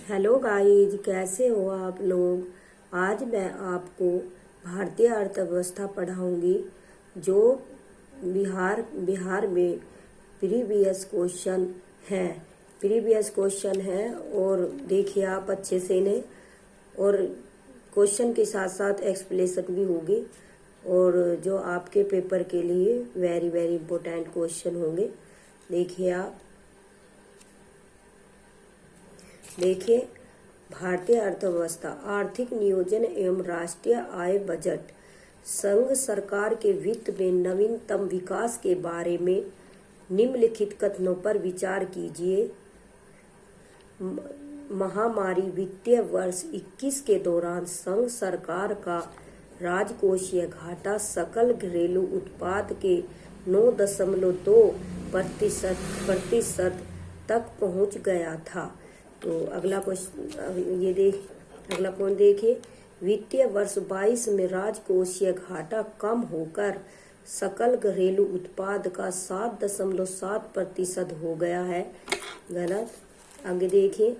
Hello guys, कैसे हो आप लोग। आज मैं आपको भारतीय अर्थव्यवस्था पढ़ाऊंगी जो बिहार में प्रीवियस क्वेश्चन है। और देखिए आप अच्छे से इन्हें, और क्वेश्चन के साथ साथ एक्सप्लेनेशन भी होगी, और जो आपके पेपर के लिए वेरी वेरी इंपॉर्टेंट क्वेश्चन होंगे। देखिए भारतीय अर्थव्यवस्था, आर्थिक नियोजन एवं राष्ट्रीय आय बजट, संघ सरकार के वित्त में नवीनतम विकास के बारे में निम्नलिखित कथनों पर विचार कीजिए। महामारी वित्तीय वर्ष 21 के दौरान संघ सरकार का राजकोषीय घाटा सकल घरेलू उत्पाद के 9.2% तक पहुंच गया था। तो अगला पॉइंट देखिए, वित्तीय वर्ष 22 में राजकोषीय घाटा कम होकर सकल घरेलू उत्पाद का 7.7% हो गया है। गलत। आगे देखिए,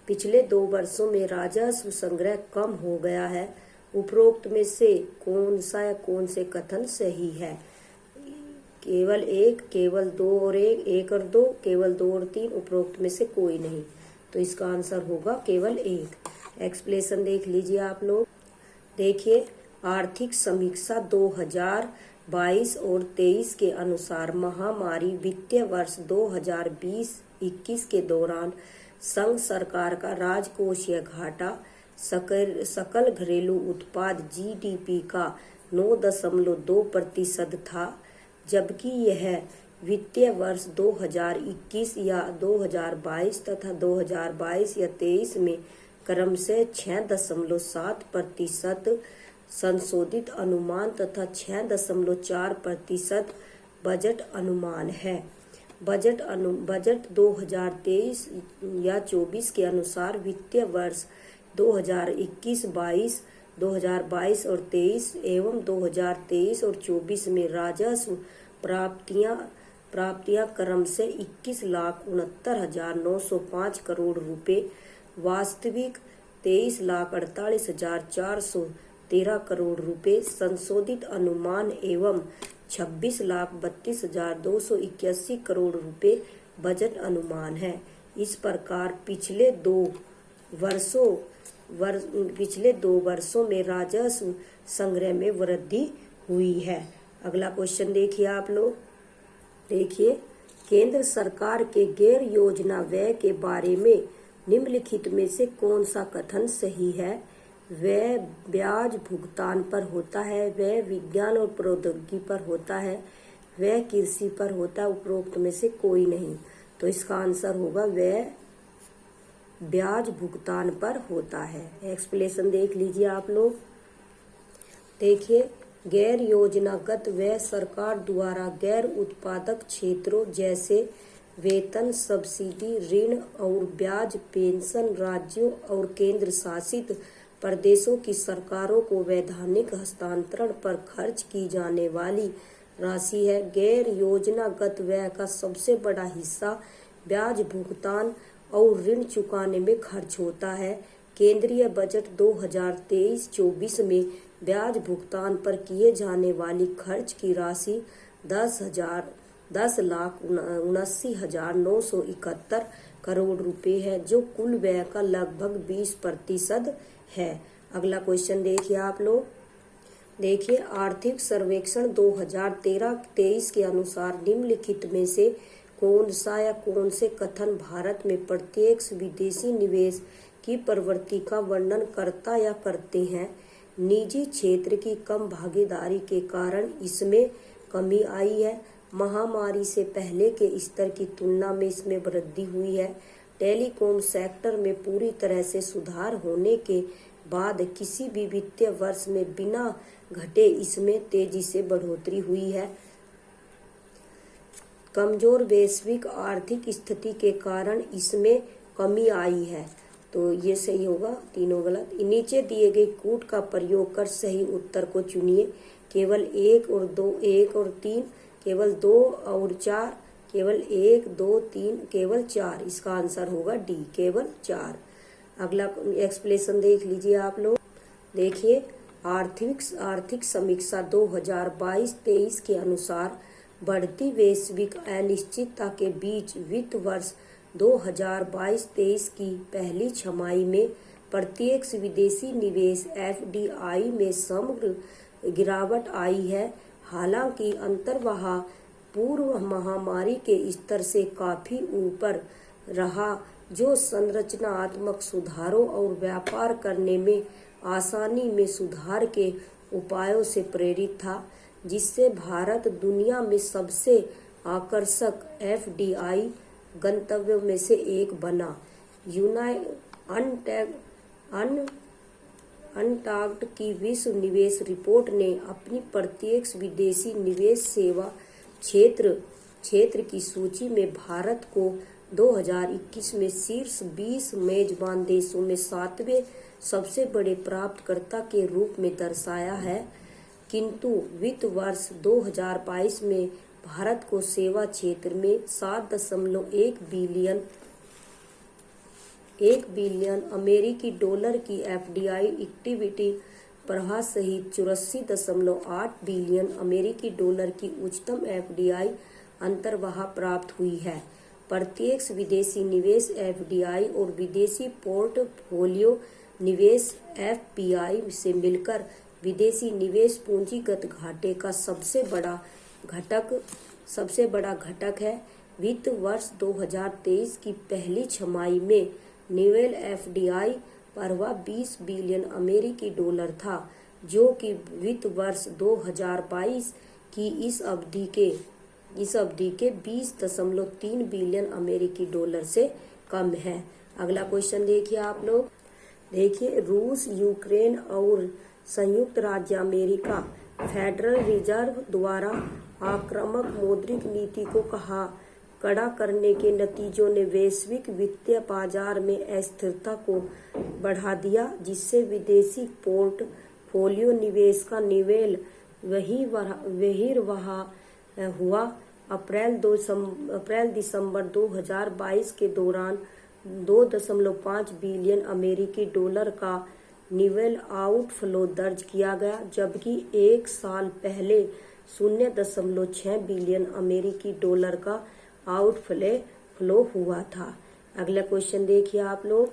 पिछले 2 वर्षों में राजस्व संग्रह कम हो गया है। उपरोक्त में से कौन से कथन सही है। केवल 1, केवल 2 और 1 और 2, केवल 2 और 3, उपरोक्त में से कोई नहीं। तो इसका आंसर होगा केवल 1। एक्सप्लेनेशन देख लीजिए आप लोग। देखिए, आर्थिक समीक्षा 2022 और 23 के अनुसार महामारी वित्तीय वर्ष 2020-21 के दौरान संघ सरकार का राजकोषीय घाटा सकल घरेलू उत्पाद GDP का 9.2% था, जबकि यह वित्तीय वर्ष 2021 या 2022 तथा 2022 या 23 में क्रमशः 6.7% संशोधित अनुमान तथा 6.4% बजट अनुमान है। बजट 2023 या 24 के अनुसार वित्तीय वर्ष 2021-22, 2022 और 23 एवं 2023 और 24 में राजस्व प्राप्तियां क्रमशः 21,69,905 करोड़ रुपए, वास्तविक 23,48,413 करोड़ रुपए, संशोधित अनुमान एवं 26,32,281 करोड़ रुपए बजट अनुमान है। इस प्रकार पिछले दो वर्षों में राजस्व संग्रह में वृद्धि हुई है। अगला क्वेश्चन देखिए आप लोग। देखिए, केंद्र सरकार के गैर योजना व्यय के बारे में निम्नलिखित में से कौन सा कथन सही है। व्यय ब्याज भुगतान पर होता है, व्यय विज्ञान और प्रौद्योगिकी पर होता है, व्यय कृषि पर होता है, उपरोक्त में से कोई नहीं। तो इसका आंसर होगा व्यय ब्याज भुगतान पर होता है। एक्सप्लेनेशन देख लीजिए आप लोग। देखिए, गैर योजनागत व्यय सरकार द्वारा गैर उत्पादक क्षेत्रों जैसे वेतन, सब्सिडी, ऋण और ब्याज, पेंशन, राज्यों और केंद्र शासित प्रदेशों की सरकारों को वैधानिक हस्तांतरण पर खर्च की जाने वाली राशि है। गैर योजनागत व्यय का सबसे बड़ा हिस्सा ब्याज भुगतान और ऋण चुकाने में खर्च होता है। केंद्रीय बजट 2023-24 में ब्याज भुगतान पर किए जाने वाली खर्च की राशि 10,79,971 करोड़ रुपए है, जो कुल व्यय का लगभग 20% है। अगला क्वेश्चन देखिए आप लोग। देखिए, आर्थिक सर्वेक्षण 2013-23 के अनुसार निम्नलिखित में से कौन से कथन भारत में प्रत्यक्ष विदेशी निवेश की प्रवृत्ति का वर्णन करता या करते हैं। निजी क्षेत्र की कम भागीदारी के कारण इसमें कमी आई है। महामारी से पहले के स्तर की तुलना में इसमें वृद्धि हुई है। टेलीकॉम सेक्टर में पूरी तरह से सुधार होने के बाद किसी भी वित्तीय वर्ष में बिना घटे इसमें तेजी से बढ़ोतरी हुई है। कमजोर वैश्विक आर्थिक स्थिति के कारण इसमें कमी आई है। तो ये सही होगा, तीनों गलत। नीचे दिए गए कूट का प्रयोग कर सही उत्तर को चुनिए। केवल 1 और 2, 1 और 3, केवल 2 और 4, केवल 1, 2, 3, केवल 4। इसका आंसर होगा डी, केवल 4। अगला एक्सप्लेनेशन देख लीजिए आप लोग। देखिए, आर्थिक समीक्षा 2022-23 के अनुसार बढ़ती वैश्विक अनिश्चितता के बीच वित्त वर्ष 2022-23 की पहली छमाही में प्रत्यक्ष विदेशी निवेश एफडीआई में समग्र गिरावट आई है। हालांकि अंतर्वाह पूर्व महामारी के स्तर से काफी ऊपर रहा, जो संरचनात्मक सुधारों और व्यापार करने में आसानी में सुधार के उपायों से प्रेरित था, जिससे भारत दुनिया में सबसे आकर्षक एफडीआई गंतव्यों में से एक बना। अनटैक्ड की विश्व निवेश रिपोर्ट ने अपनी प्रत्यक्ष विदेशी निवेश सेवा क्षेत्र की सूची में भारत को 2021 में शीर्ष 20 मेजबान देशों में 7वें सबसे बड़े प्राप्तकर्ता के रूप में दर्शाया है, किंतु वित्त वर्ष 2022 में भारत को सेवा क्षेत्र में 7.1 बिलियन अमेरिकी डॉलर की एफडीआई एक्टिविटी प्रवाह सहित 84.8 बिलियन अमेरिकी डॉलर की उच्चतम एफडीआई अंतर्वाह प्राप्त हुई है। प्रत्यक्ष विदेशी निवेश एफडीआई और विदेशी पोर्टफोलियो निवेश एफपीआई से मिलकर विदेशी निवेश पूंजीगत घाटे का सबसे बड़ा घटक है। वित्त वर्ष 2023 की पहली छमाही में निवेश एफडीआई प्रवाह 20 बिलियन अमेरिकी डॉलर था, जो कि वित्त वर्ष 2022 की इस अवधि के 20.3 बिलियन अमेरिकी डॉलर से कम है। अगला क्वेश्चन देखिए आप लोग। देखिए, रूस, यूक्रेन और संयुक्त राज्य अमेरिका फेडरल रिजर्व द्वारा आक्रामक मौद्रिक नीति को कड़ा करने के नतीजों ने वैश्विक वित्तीय बाजार में अस्थिरता को बढ़ा दिया, जिससे विदेशी पोर्टफोलियो निवेश का निवेश बहिर्वाह हुआ। अप्रैल-दिसंबर 2022 के दौरान 2.5 बिलियन अमेरिकी डॉलर का निवेश आउटफ्लो दर्ज किया गया, जबकि एक साल पहले 0.6 बिलियन अमेरिकी डॉलर का आउटफ्लो हुआ था। अगला क्वेश्चन देखिए आप लोग।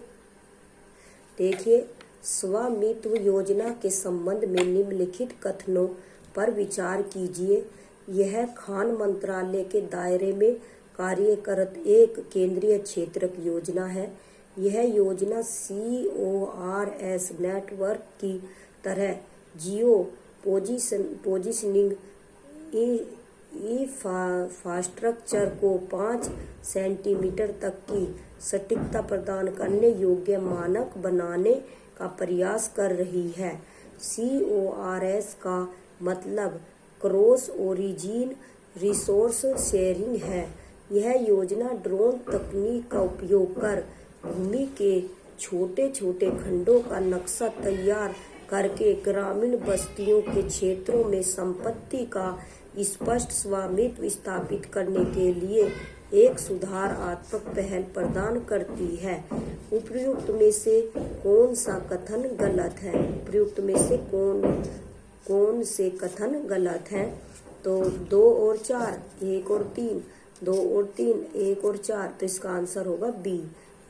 देखिए, स्वामित्व योजना के संबंध में निम्नलिखित कथनों पर विचार कीजिए। यह खान मंत्रालय के दायरे में कार्यरत एक केंद्रीय क्षेत्रक योजना है। यह योजना CORS नेटवर्क की तरह जियो पोजिशनिंग इंफ्रास्ट्रक्चर को 5 सेंटीमीटर तक की सटीकता प्रदान करने योग्य मानक बनाने का प्रयास कर रही है। CORS का मतलब क्रॉस ओरिजिन रिसोर्स शेयरिंग है। यह योजना ड्रोन तकनीक का उपयोग कर भूमि के छोटे छोटे खंडों का नक्शा तैयार करके ग्रामीण बस्तियों के क्षेत्रों में संपत्ति का स्पष्ट स्वामित्व स्थापित करने के लिए एक सुधारात्मक पहल प्रदान करती है। उपयुक्त में से कौन सा कथन गलत है? उपयुक्त में से कौन से कथन गलत हैं? तो 2 और 4, 1 और 3, 2 और 3, 1 और 4। तो इसका आंसर होगा बी,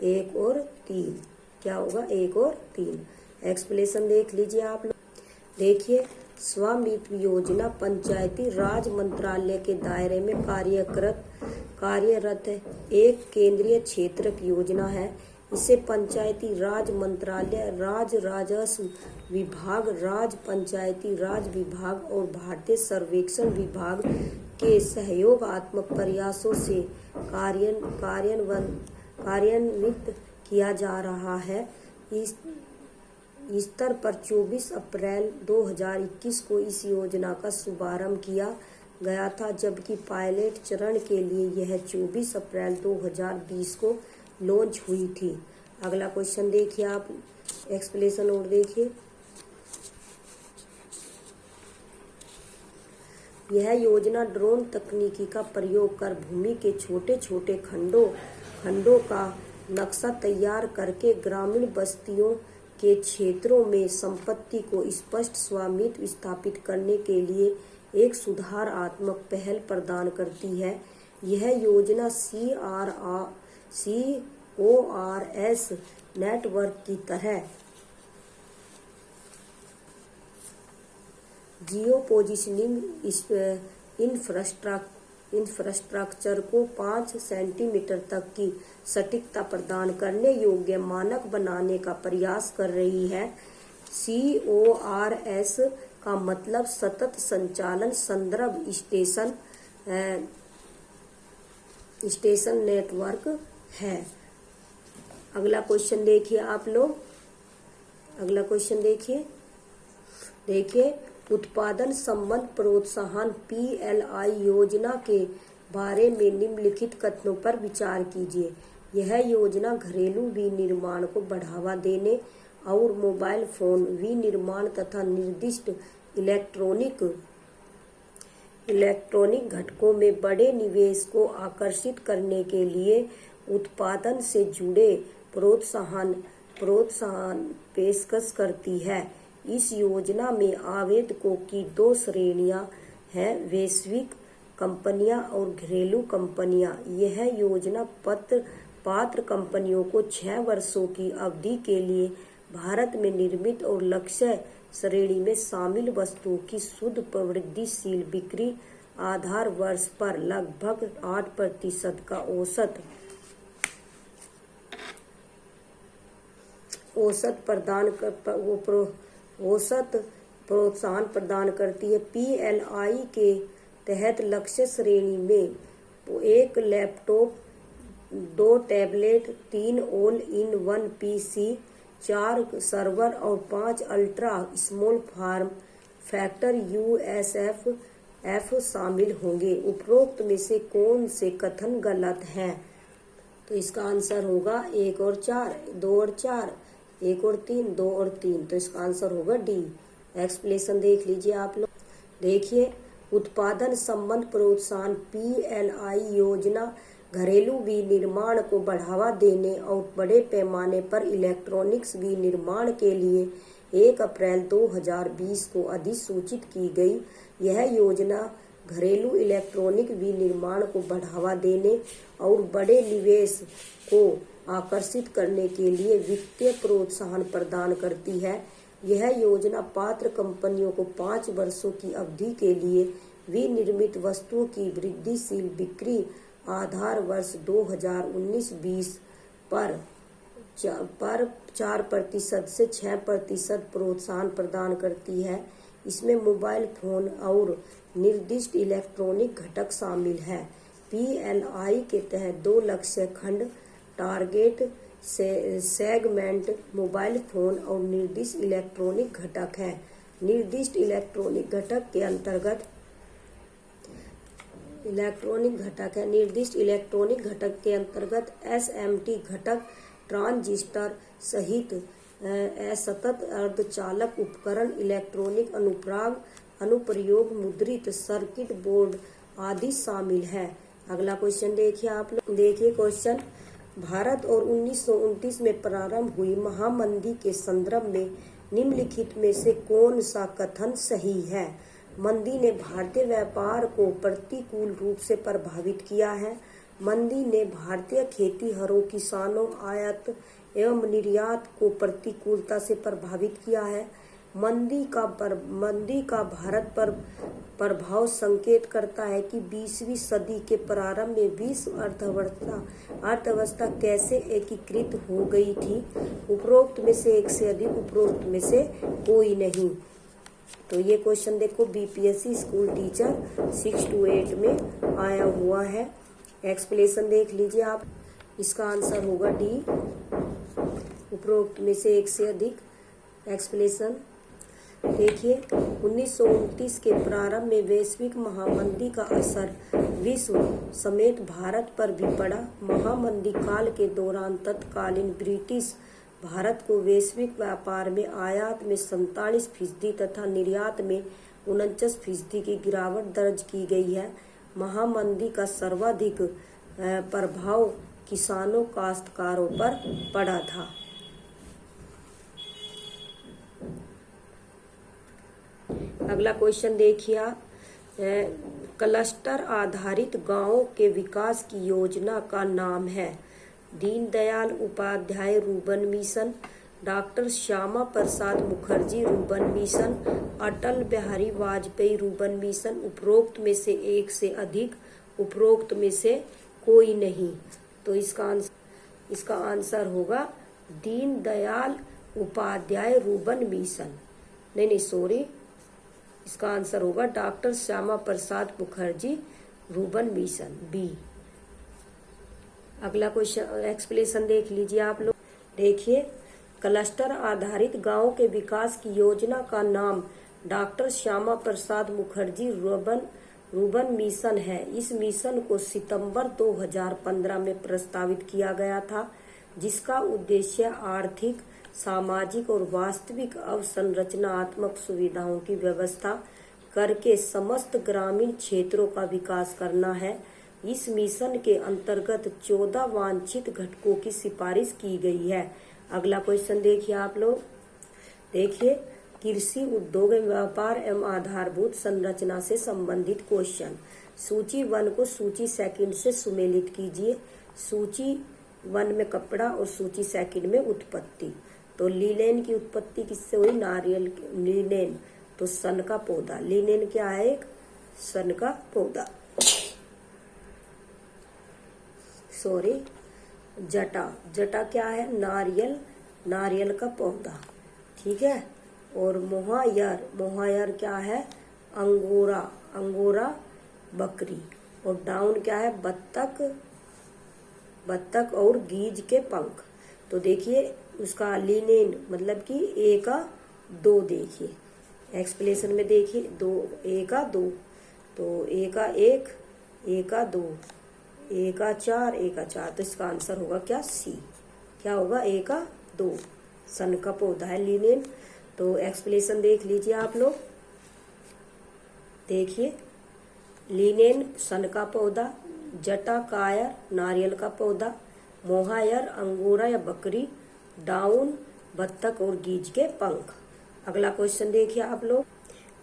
1 और 3। क्या होगा? 1 और 3। एक्सप्लेनेशन देख लीजिए आप लोग। देखिए, स्वामित्व योजना पंचायती राज मंत्रालय के दायरे में कार्यरत एक केंद्रीय क्षेत्रक योजना है। इसे पंचायती राज मंत्रालय, राज्य राजस्व विभाग, राज्य पंचायती राज विभाग और भारतीय सर्वेक्षण विभाग के सहयोगात्मक प्रयासों से कार्यान्वित किया जा रहा है। इस स्तर पर 24 अप्रैल 2021 को इस योजना का शुभारंभ किया गया था, जबकि पायलट चरण के लिए यह 24 अप्रैल 2020 को लॉन्च हुई थी। अगला क्वेश्चन देखिए आप, एक्सप्लेनेशन और देखिए। यह योजना ड्रोन तकनीकी का प्रयोग कर भूमि के छोटे छोटे खंडों का नक्शा तैयार करके ग्रामीण बस्तियों के क्षेत्रों में संपत्ति को स्पष्ट स्वामित्व स्थापित करने के लिए एक सुधारात्मक पहल प्रदान करती है। यह योजना CORS नेटवर्क की तरह जियो पोजिशनिंग इंफ्रास्ट्रक्चर को 5 सेंटीमीटर तक की सटीकता प्रदान करने योग्य मानक बनाने का प्रयास कर रही है। CORS का मतलब सतत संचालन संदर्भ स्टेशन नेटवर्क है। अगला क्वेश्चन देखिए आप लोग, अगला क्वेश्चन देखिए उत्पादन संबंध प्रोत्साहन PLI योजना के बारे में निम्नलिखित कथनों पर विचार कीजिए। यह योजना घरेलू विनिर्माण को बढ़ावा देने और मोबाइल फोन विनिर्माण तथा निर्दिष्ट इलेक्ट्रॉनिक घटकों में बड़े निवेश को आकर्षित करने के लिए उत्पादन से जुड़े प्रोत्साहन पेशकश करती है। इस योजना में आवेदकों की 2 श्रेणियां हैं, वैश्विक कंपनियां और घरेलू कंपनियां। यह योजना पात्र कंपनियों को 6 वर्षों की अवधि के लिए भारत में निर्मित और लक्ष्य श्रेणी में शामिल वस्तुओं की शुद्ध प्रवृत्तिशील बिक्री आधार वर्ष पर लगभग 8% का औसत प्रोत्साहन प्रदान करती है। PLI के तहत लक्ष्य श्रेणी में 1 laptop, 2 tablet, 3 all in one PC, 4 server और 5 ultra small form factor USFF शामिल होंगे। उपरोक्त में से कौन से कथन गलत हैं? तो इसका आंसर होगा 1 और 4, 2 और 4, 1 और 3, 2 और 3। तो इसका आंसर होगा D। एक्सप्लेनेशन देख लीजिए आप लोग। देखिए उत्पादन संबंध प्रोत्साहन PLI योजना घरेलू विनिर्माण को बढ़ावा देने और बड़े पैमाने पर इलेक्ट्रॉनिक्स विनिर्माण के लिए 1 अप्रैल 2020 को अधिसूचित की गई। यह योजना घरेलू इलेक्ट्रॉनिक विनिर्माण को बढ़ावा देने और बड़े निवेश को आकर्षित करने के लिए वित्तीय प्रोत्साहन प्रदान करती है। यह योजना पात्र कंपनियों को 5 वर्षों की अवधि के लिए विनिर्मित वस्तुओं की वृद्धिशील बिक्री आधार वर्ष 2019-20 पर 4% से 6% प्रोत्साहन प्रदान करती है। इसमें मोबाइल फोन और निर्दिष्ट इलेक्ट्रॉनिक घटक शामिल है। PLI के तहत 2 लक्ष्य खंड टारगेट सेगमेंट मोबाइल फोन और निर्दिष्ट इलेक्ट्रॉनिक घटक है। निर्दिष्ट इलेक्ट्रॉनिक घटक के अंतर्गत SMT घटक, ट्रांजिस्टर सहित असतत अर्धचालक उपकरण, इलेक्ट्रॉनिक अनुप्रयोग, मुद्रित सर्किट बोर्ड आदि शामिल है। अगला क्वेश्चन देखिए आप लोग। देखिए क्वेश्चन, भारत और 1929 में प्रारंभ हुई महामंदी के संदर्भ में निम्नलिखित में से कौन सा कथन सही है? मंदी ने भारतीय व्यापार को प्रतिकूल रूप से प्रभावित किया है। मंदी ने भारतीय खेतीहरों, किसानों, आयात एवं निर्यात को प्रतिकूलता से प्रभावित किया है। मंदी का भारत पर प्रभाव संकेत करता है कि 20वीं सदी के प्रारंभ में विश्व अर्थव्यवस्था कैसे एकीकृत हो गई थी। उपरोक्त में से एक से अधिक, उपरोक्त में से कोई नहीं। तो ये क्वेश्चन देखो BPSC स्कूल टीचर 6 to 8 में आया हुआ है। एक्सप्लेनेशन देख लीजिए आप। इसका आंसर होगा D, उपरोक्त में से एक से अधिक। एक्सप्लेनेशन देखिए, 1929 के प्रारंभ में वैश्विक महामंदी का असर विश्व समेत भारत पर भी पड़ा। महामंदी काल के दौरान तत्कालीन ब्रिटिश भारत को वैश्विक व्यापार में आयात में 47% तथा निर्यात में 49% की गिरावट दर्ज की गई है। महामंदी का सर्वाधिक प्रभाव किसानों काश्तकारों पर पड़ा था। अगला क्वेश्चन देखिए आप, क्लस्टर आधारित गांवों के विकास की योजना का नाम है Deendayal Upadhyay rurban mission, doctor Shyama Prasad Mukherjee rurban mission, Atal Bihari Vajpayee rurban mission, उपरोक्त में से एक से अधिक, उपरोक्त में से कोई नहीं। तो इसका आंसर होगा दीनदयाल उपाध्याय रूर्बन मिशन। नहीं सॉरी, इसका आंसर होगा doctor Shyama Prasad Mukherjee rurban mission, B. अगला क्वेश्चन एक्सप्लेनेशन देख लीजिए आप लोग। देखिए, क्लस्टर आधारित गांवों के विकास की योजना का नाम doctor Shyama Prasad Mukherjee rurban mission है। इस मिशन को सितंबर 2015 में प्रस्तावित किया गया था, जिसका उद्देश्य आर्थिक, सामाजिक और वास्तविक अवसंरचनात्मक सुविधाओं की व्यवस्था करके समस्त ग्रामीण क्षेत्रों का विकास करना है। इस मिशन के अंतर्गत 14 वांछित घटकों की सिफारिश की गई है। अगला क्वेश्चन देखिए आप लोग। देखिए, कृषि उद्योग एवं व्यापार एवं आधारभूत संरचना से संबंधित क्वेश्चन। सूची 1 को सूची 2 से सुमेलित कीजिए। सूची 1 में कपड़ा और सूची 2 में उत्पत्ति। तो लिनेन की उत्पत्ति किससे हुई? नारियल। लिनेन तो सन का पौधा। लिनेन क्या है? एक सन का पौधा। सॉरी, जटा क्या है? नारियल का पौधा। ठीक है। और मोहायर क्या है? अंगोरा बकरी। और डाउन क्या है? बत्तख और गीज के पंख। तो देखिए उसका लिनेन मतलब कि ए का 2। देखिए एक्सप्लेनेशन में देखिए, ए का 2, तो ए का 1, ए का 2, ए का 4, ए का 4। तो इसका आंसर होगा क्या? सी। क्या होगा? ए का 2। सन का पौधा है लिनेन। तो एक्सप्लेनेशन देख लीजिए आप लोग। देखिए, लिनेन सन का पौधा, जटा कायर नारियल का पौधा, मोहायर अंगोरा या बकरी, डाउन बत्तख और गीज के पंख। अगला क्वेश्चन देखिए आप लोग।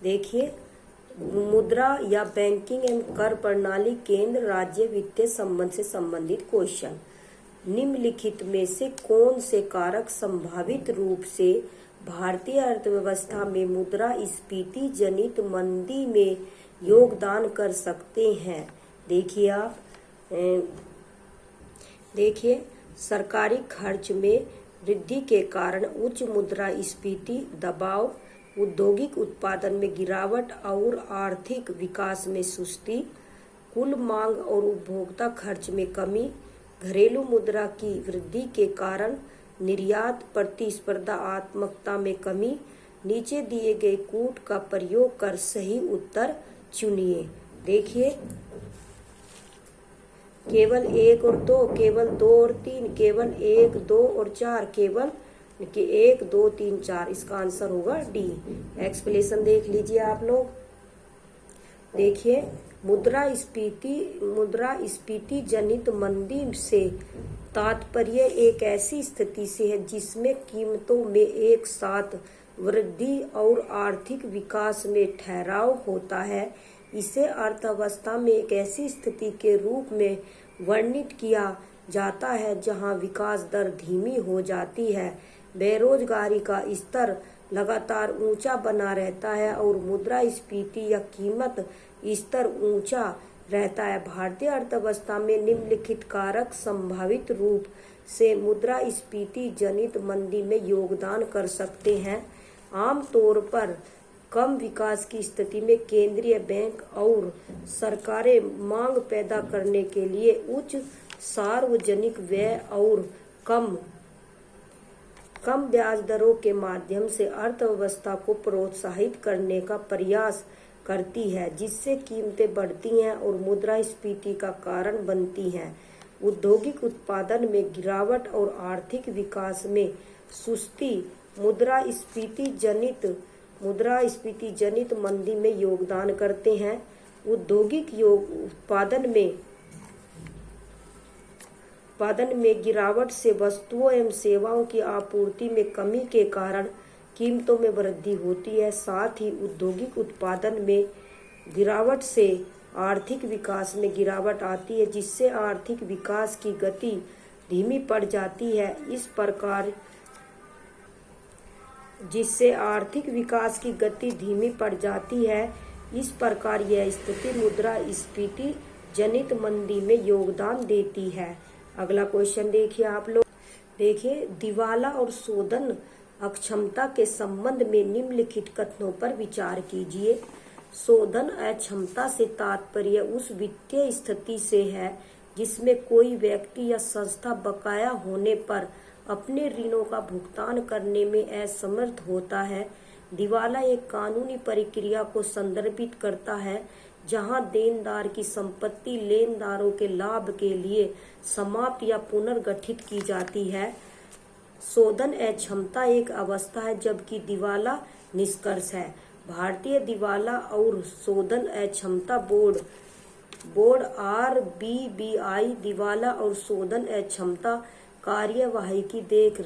देखिए, मुद्रा या बैंकिंग एवं कर प्रणाली केंद्र राज्य वित्तीय संबंध से संबंधित क्वेश्चन। निम्नलिखित में से कौन से कारक संभावित रूप से भारतीय अर्थव्यवस्था में मुद्रास्फीति जनित मंदी में योगदान कर सकते हैं? देखिए आप, देखिए सरकारी खर्च में वृद्धि के कारण उच्च मुद्रास्फीति दबाव, औद्योगिक उत्पादन में गिरावट और आर्थिक विकास में सुस्ती, कुल मांग और उपभोक्ता खर्च में कमी, घरेलू मुद्रा की वृद्धि के कारण निर्यात प्रतिस्पर्धात्मकता में कमी। नीचे दिए गए कूट का प्रयोग कर सही उत्तर चुनिए। देखिए, केवल 1 और 2, केवल 2 और 3, केवल 1, 2 और 4, केवल 1, 2, 3, 4। इसका आंसर होगा डी। एक्सप्लेनेशन देख लीजिए आप लोग। देखिए, मुद्रास्फीति जनित मंदी से तात्पर्य एक ऐसी स्थिति से है जिसमें कीमतों में एक साथ वृद्धि और आर्थिक विकास में ठहराव होता है। इसे अर्थव्यवस्था में एक ऐसी स्थिति के रूप में वर्णित किया जाता है जहां विकास दर धीमी हो जाती है, बेरोजगारी का स्तर लगातार ऊंचा बना रहता है और मुद्रास्फीति या कीमत स्तर ऊंचा रहता है। भारतीय अर्थव्यवस्था में निम्नलिखित कारक संभावित रूप से मुद्रास्फीति जनित मंदी में योगदान कर सकते हैं। आमतौर पर कम विकास की स्थिति में केंद्रीय बैंक और सरकारें मांग पैदा करने के लिए उच्च सार्वजनिक व्यय और कम ब्याज दरों के माध्यम से अर्थव्यवस्था को प्रोत्साहित करने का प्रयास करती है, जिससे कीमतें बढ़ती हैं और मुद्रास्फीति का कारण बनती हैं। औद्योगिक उत्पादन में गिरावट और आर्थिक विकास में सुस्ती मुद्रास्फीति जनित मुद्रास्फीति जनित मंदी में योगदान करते हैं। औद्योगिक उत्पादन में गिरावट से वस्तुओं एवं सेवाओं की आपूर्ति में कमी के कारण कीमतों में वृद्धि होती है। साथ ही औद्योगिक उत्पादन में गिरावट से आर्थिक विकास में गिरावट आती है, जिससे आर्थिक विकास की गति धीमी पड़ जाती है। इस प्रकार यह स्थिति मुद्रास्फीति जनित मंदी में योगदान देती है। अगला क्वेश्चन देखिए आप लोग। देखिए, दिवाला और शोधन अक्षमता के संबंध में निम्नलिखित कथनों पर विचार कीजिए। शोधन अक्षमता से तात्पर्य उस वित्तीय स्थिति से है जिसमें कोई व्यक्ति या संस्था बकाया होने पर अपने ऋणों का भुगतान करने में असमर्थ होता है। दिवाला एक कानूनी प्रक्रिया को संदर्भित करता है जहां देनदार की संपत्ति लेनदारों के लाभ के लिए समाप्त या पुनर्गठित की जाती है। शोधन अक्षमता एक अवस्था है, जबकि दिवाला निष्कर्ष है। भारतीय दिवाला और शोधन अक्षमता बोर्ड RBI दिवाला और शोधन अक्षमता कार्यवाही की देख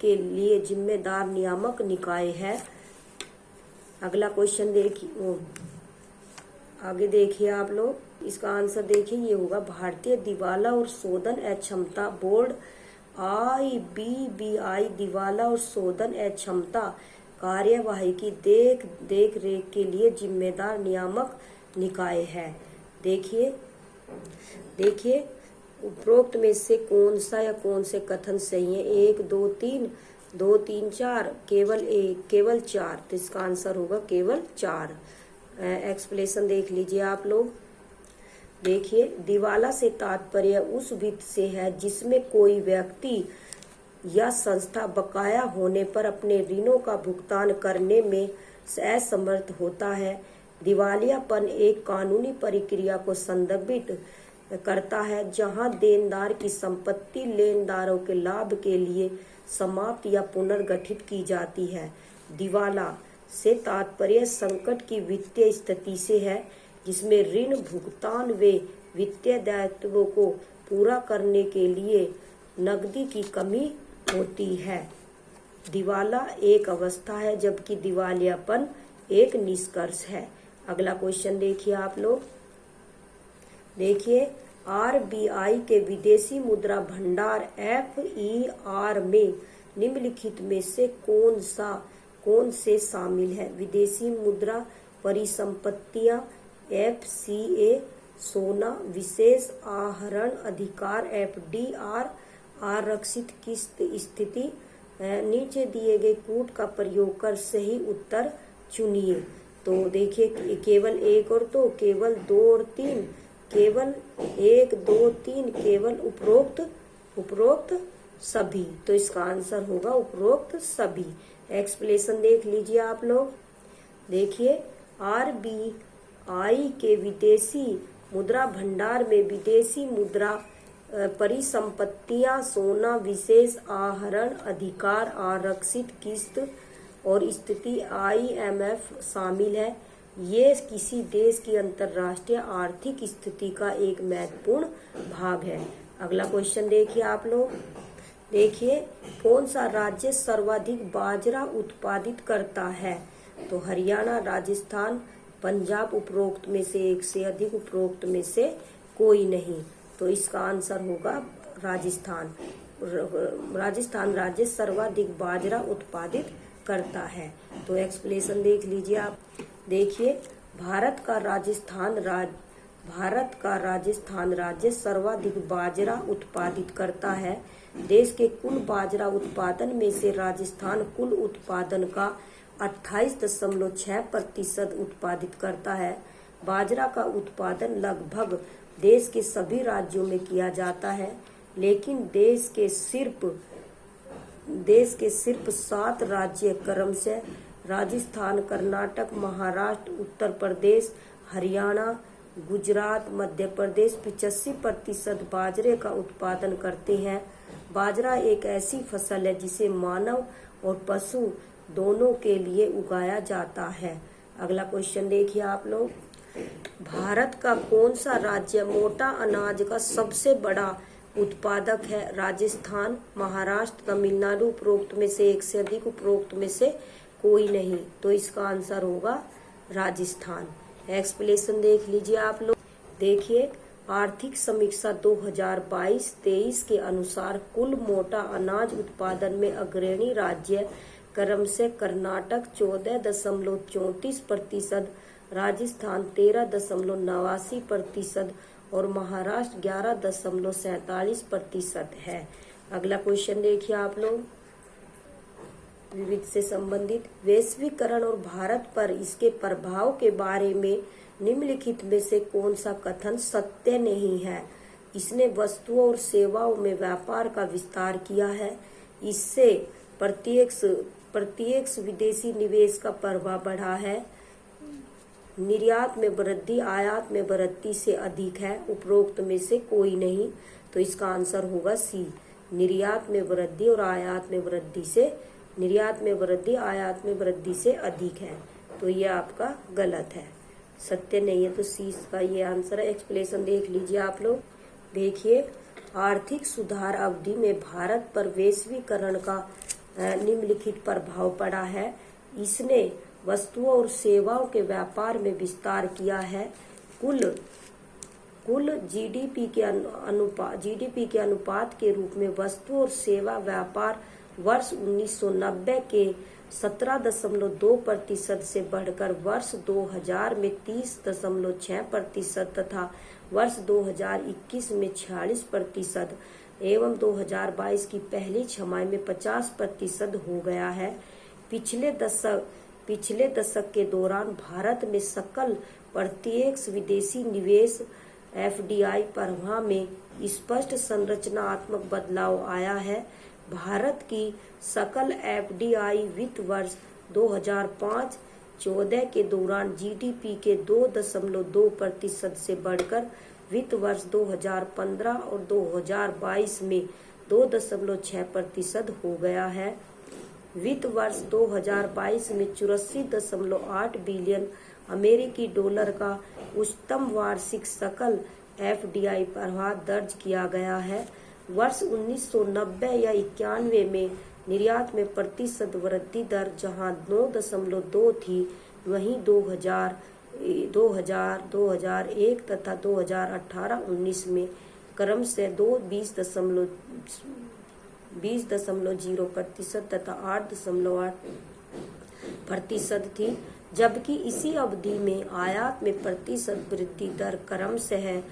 के लिए जिम्मेदार नियामक निकाय है। अगला क्वेश्चन देखिए, आगे देखिए आप लोग। इसका आंसर देखिए, ये होगा भारतीय दिवाला और शोधन अक्षमता बोर्ड IBBI दिवाला और शोधन अक्षमता कार्यवाही की देख रेख के लिए जिम्मेदार नियामक निकाय है। देखिए उपरोक्त में से कौन सा या कौन से कथन सही है? 1, 2, 3, 2, 3, 4, केवल 4। तो इसका आंसर होगा केवल 4। एक्सप्लेनेशन देख लीजिए आप लोग। देखिए, दिवाला से तात्पर्य उस वित्त से है जिसमें कोई व्यक्ति या संस्था बकाया होने पर अपने ऋणों का भुगतान करने में असमर्थ होता है। दिवालियापन एक कानूनी प्रक्रिया को संदर्भित करता है जहां देनदार की संपत्ति लेनदारों के लाभ के लिए समाप्त या पुनर्गठित की जाती है। दिवाला से तात्पर्य संकट की वित्तीय स्थिति से है जिसमें ऋण भुगतान व वित्तीय दायित्वों को पूरा करने के लिए नकदी की कमी होती है। दिवाला एक अवस्था है, जबकि दिवालियापन एक निष्कर्ष है। अगला क्वेश्चन देखिए आप लोग। देखिए, RBI के विदेशी मुद्रा भंडार FER में निम्नलिखित में से कौन से शामिल है? विदेशी मुद्रा परिसंपत्तियां, FCA, सोना, विशेष आहरण अधिकार FDR, आरक्षित किस्त स्थिति। नीचे दिए गए कूट का प्रयोग कर सही उत्तर चुनिए। तो देखिए, केवल 1 और 2, केवल 2 और 3, केवल 1, 2, 3, केवल उपरोक्त सभी। तो इसका आंसर होगा उपरोक्त सभी। एक्सप्लेनेशन देख लीजिए आप लोग। देखिए, RBI के विदेशी मुद्रा भंडार में विदेशी मुद्रा परिसंपत्तियां, सोना, विशेष आहरण अधिकार, आरक्षित किस्त और स्थिति IMF शामिल है। ये किसी देश की अंतर्राष्ट्रीय आर्थिक स्थिति का एक महत्वपूर्ण भाग है। अगला क्वेश्चन देखिए आप लोग। देखिए, कौन सा राज्य सर्वाधिक बाजरा उत्पादित करता है? तो हरियाणा, राजस्थान, पंजाब। उपरोक्त में से एक से अधिक, उपरोक्त में से कोई नहीं। तो इसका आंसर होगा राजस्थान। राजस्थान राज्य सर्वाधिक बाजरा उत्पादित करता है। तो एक्सप्लेनेशन देख लीजिए आप। देखिए, भारत का राजस्थान राज्य सर्वाधिक बाजरा उत्पादित करता है। देश के कुल बाजरा उत्पादन में से राजस्थान कुल उत्पादन का 28.6% उत्पादित करता है। बाजरा का उत्पादन लगभग देश के सभी राज्यों में किया जाता है, लेकिन देश के सिर्फ 7 राज्य क्रमशः राजस्थान, कर्नाटक, महाराष्ट्र, उत्तर प्रदेश, हरियाणा, गुजरात, मध्य प्रदेश 85% बाजरे का उत्पादन करते हैं। बाजरा एक ऐसी फसल है जिसे मानव और पशु दोनों के लिए उगाया जाता है। अगला क्वेश्चन देखिए आप लोग, भारत का कौन सा राज्य मोटा अनाज का सबसे बड़ा उत्पादक है? राजस्थान, महाराष्ट्र, तमिलनाडु, उपरोक्त में से एक से अधिक, उपरोक्त में से कोई नहीं। तो इसका आंसर होगा राजस्थान। एक्सप्लेनेशन देख लीजिए आप लोग। देखिए, आर्थिक समीक्षा 2022-23 के अनुसार कुल मोटा अनाज उत्पादन में अग्रणी राज्य क्रम से कर्नाटक 14.34%, राजस्थान 13.89% और महाराष्ट्र 11.47% है। अगला क्वेश्चन देखिए आप लोग, विविध से संबंधित, वैश्वीकरण और भारत पर इसके प्रभाव के बारे में निम्नलिखित में से कौन सा कथन सत्य नहीं है? इसने वस्तुओं और सेवाओं में व्यापार का विस्तार किया है। इससे प्रत्यक्ष विदेशी निवेश का प्रभाव बढ़ा है। निर्यात में वृद्धि आयात में वृद्धि से अधिक है। उपरोक्त में से कोई नहीं। तो इसका आंसर होगा सी, निर्यात में वृद्धि और आयात में वृद्धि से, निर्यात में वृद्धि आयात में वृद्धि से अधिक है। तो ये आपका गलत है, सत्य नहीं है। तो सी का ये आंसर है। एक्सप्लेनेशन देख लीजिए आप लोग। देखिए, आर्थिक सुधार अवधि में भारत पर वैश्वीकरण का निम्नलिखित प्रभाव पड़ा है। इसने वस्तुओं और सेवाओं के व्यापार में विस्तार किया है। कुल जीडीपी के अनुपात के रूप में वस्तु और सेवा व्यापार वर्ष 1990 के 17.2% से बढ़कर वर्ष 2000 में 30.6% तथा वर्ष 2021 में 46% एवं 2022 की पहली छमाही में 50% हो गया है। पिछले दशक के दौरान भारत में सकल प्रत्यक्ष विदेशी निवेश एफडीआई प्रवाह में स्पष्ट संरचनात्मक बदलाव आया है। भारत की सकल एफडीआई वित्त वर्ष 2005-14 के दौरान जीडीपी के 2.2% से बढ़कर वित्त वर्ष 2015 और 2022 में 2.6% हो गया है। वित्त वर्ष 2022 में 84.8 बिलियन अमेरिकी डॉलर का उच्चतम वार्षिक सकल एफडीआई प्रवाह दर्ज किया गया है। वर्ष 1990 या 91 में निर्यात में प्रतिशत वृद्धि दर जहां 9.2 थी, वहीं 2001 तथा 2018-19 में क्रम से 20.0% तथा 8.8% थी, जबकि इसी अवधि में आयात में प्रतिशत वृद्धि दर क्रम से है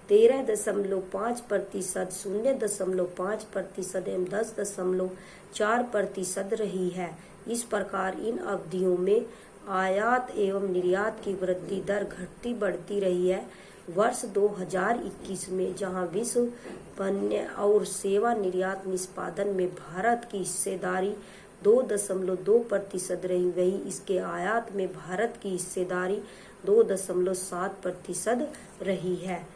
13.5%, 0.5% एवं 10.4% रही है। इस प्रकार इन अवधियों में आयात एवं निर्यात की वृद्धि दर घटती बढ़ती रही है। वर्ष 2021 में जहां विश्व पण्य और सेवा निर्यात निष्पादन में भारत की हिस्सेदारी 2.2% रही, वही इसके आयात में भारत की हिस्सेदारी 2.7% रही है।